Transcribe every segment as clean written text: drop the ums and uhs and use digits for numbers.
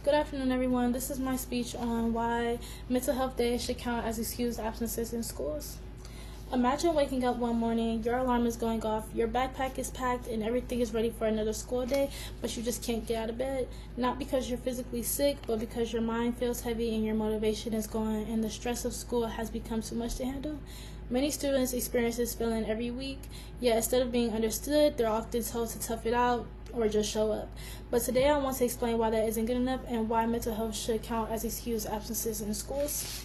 Good afternoon, everyone. This is my speech on why mental health days should count as excused absences in schools. Imagine waking up one morning, your alarm is going off, your backpack is packed, and everything is ready for another school day, but you just can't get out of bed. Not because you're physically sick, but because your mind feels heavy and your motivation is gone, and the stress of school has become too much to handle. Many students experience this feeling every week, yet instead of being understood, they're often told to tough it out or just show up. But today I want to explain why that isn't good enough and why mental health should count as excused absences in schools.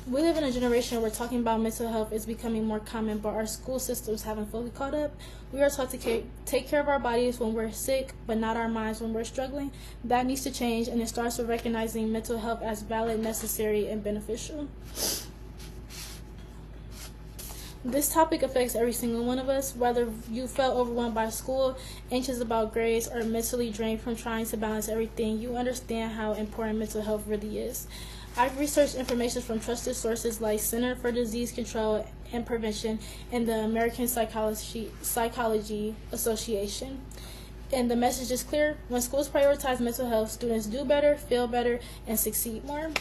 We live in a generation where talking about mental health is becoming more common, but our school systems haven't fully caught up. We are taught to take care of our bodies when we're sick, but not our minds when we're struggling. That needs to change, and it starts with recognizing mental health as valid, necessary, and beneficial. This topic affects every single one of us, whether you felt overwhelmed by school, anxious about grades, or mentally drained from trying to balance everything. You understand how important mental health really is. I've researched information from trusted sources like Center for Disease Control and Prevention and the American Psychology Association. And the message is clear: when schools prioritize mental health, students do better, feel better, and succeed more.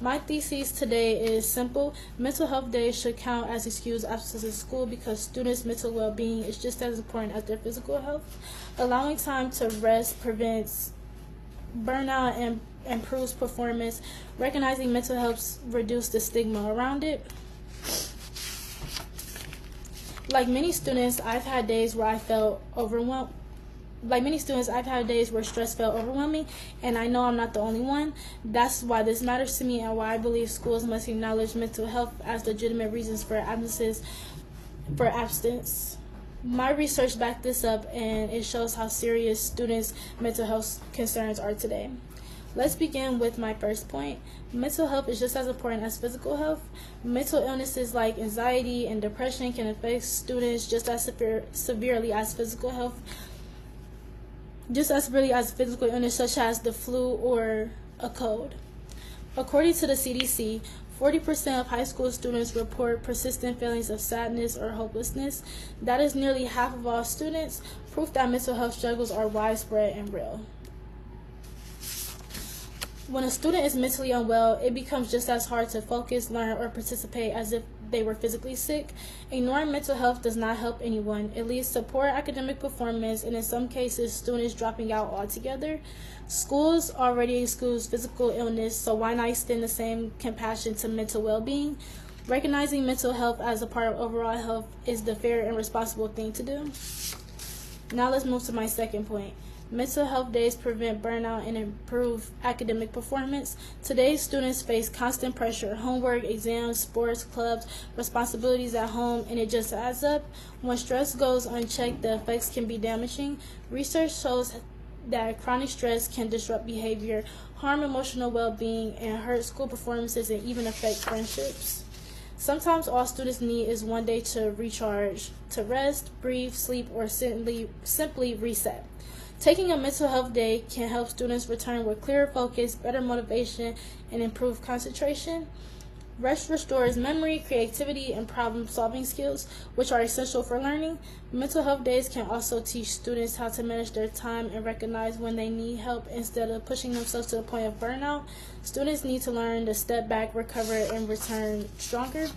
My thesis today is simple. Mental health days should count as excused absences in school because students' mental well-being is just as important as their physical health. Allowing time to rest prevents burnout and improves performance. Recognizing mental health reduces the stigma around it. Like many students, I've had days where stress felt overwhelming, and I know I'm not the only one. That's why this matters to me and why I believe schools must acknowledge mental health as legitimate reasons for absence. My research backed this up, and it shows how serious students' mental health concerns are today. Let's begin with my first point. Mental health is just as important as physical health. Mental illnesses like anxiety and depression can affect students just as severely as physical health. Just as really as physical illness such as the flu or a cold. According to the CDC, 40% of high school students report persistent feelings of sadness or hopelessness. That is nearly half of all students, proof that mental health struggles are widespread and real. When a student is mentally unwell, it becomes just as hard to focus, learn, or participate as if they were physically sick. Ignoring mental health does not help anyone. It leads to poor academic performance, and in some cases, students dropping out altogether. Schools already exclude physical illness, so why not extend the same compassion to mental well-being? Recognizing mental health as a part of overall health is the fair and responsible thing to do. Now let's move to my second point. Mental health days prevent burnout and improve academic performance. Today's students face constant pressure, homework, exams, sports, clubs, responsibilities at home, and it just adds up. When stress goes unchecked, the effects can be damaging. Research shows that chronic stress can disrupt behavior, harm emotional well-being, and hurt school performances and even affect friendships. Sometimes all students need is one day to recharge, to rest, breathe, sleep, or simply reset. Taking a mental health day can help students return with clearer focus, better motivation, and improved concentration. Rest restores memory, creativity, and problem-solving skills, which are essential for learning. Mental health days can also teach students how to manage their time and recognize when they need help instead of pushing themselves to the point of burnout. Students need to learn to step back, recover, and return stronger.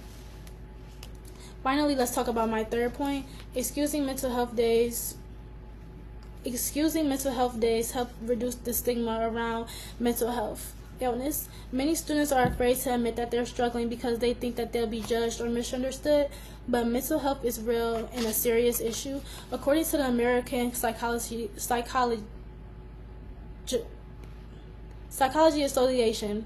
Finally, let's talk about my third point. Excusing mental health days help reduce the stigma around mental health illness. Many students are afraid to admit that they're struggling because they think that they'll be judged or misunderstood, but mental health is real and a serious issue. According to the American Psychology Association,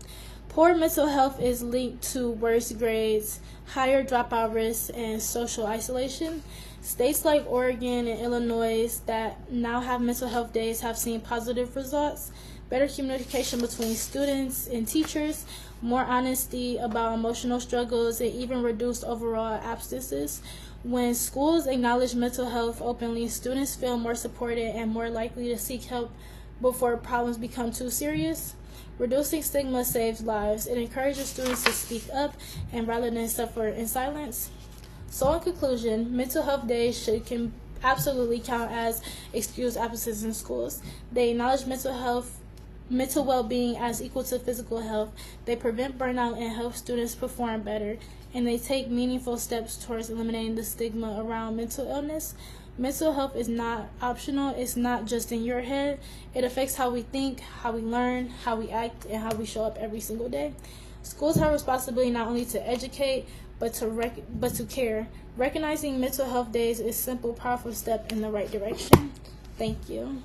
poor mental health is linked to worse grades, higher dropout risks, and social isolation. States like Oregon and Illinois that now have mental health days have seen positive results, better communication between students and teachers, more honesty about emotional struggles, and even reduced overall absences. When schools acknowledge mental health openly, students feel more supported and more likely to seek help before problems become too serious. Reducing stigma saves lives. It encourages students to speak up and rather than suffer in silence. So in conclusion, mental health days can absolutely count as excused absences in schools. They acknowledge mental health mental well-being as equal to physical health. They prevent burnout and help students perform better, and they take meaningful steps towards eliminating the stigma around mental illness. Mental health is not optional. It's not just in your head. It affects how we think, how we learn, how we act, and how we show up every single day. Schools have responsibility not only to educate, but to care. Recognizing mental health days is a simple, powerful step in the right direction. Thank you.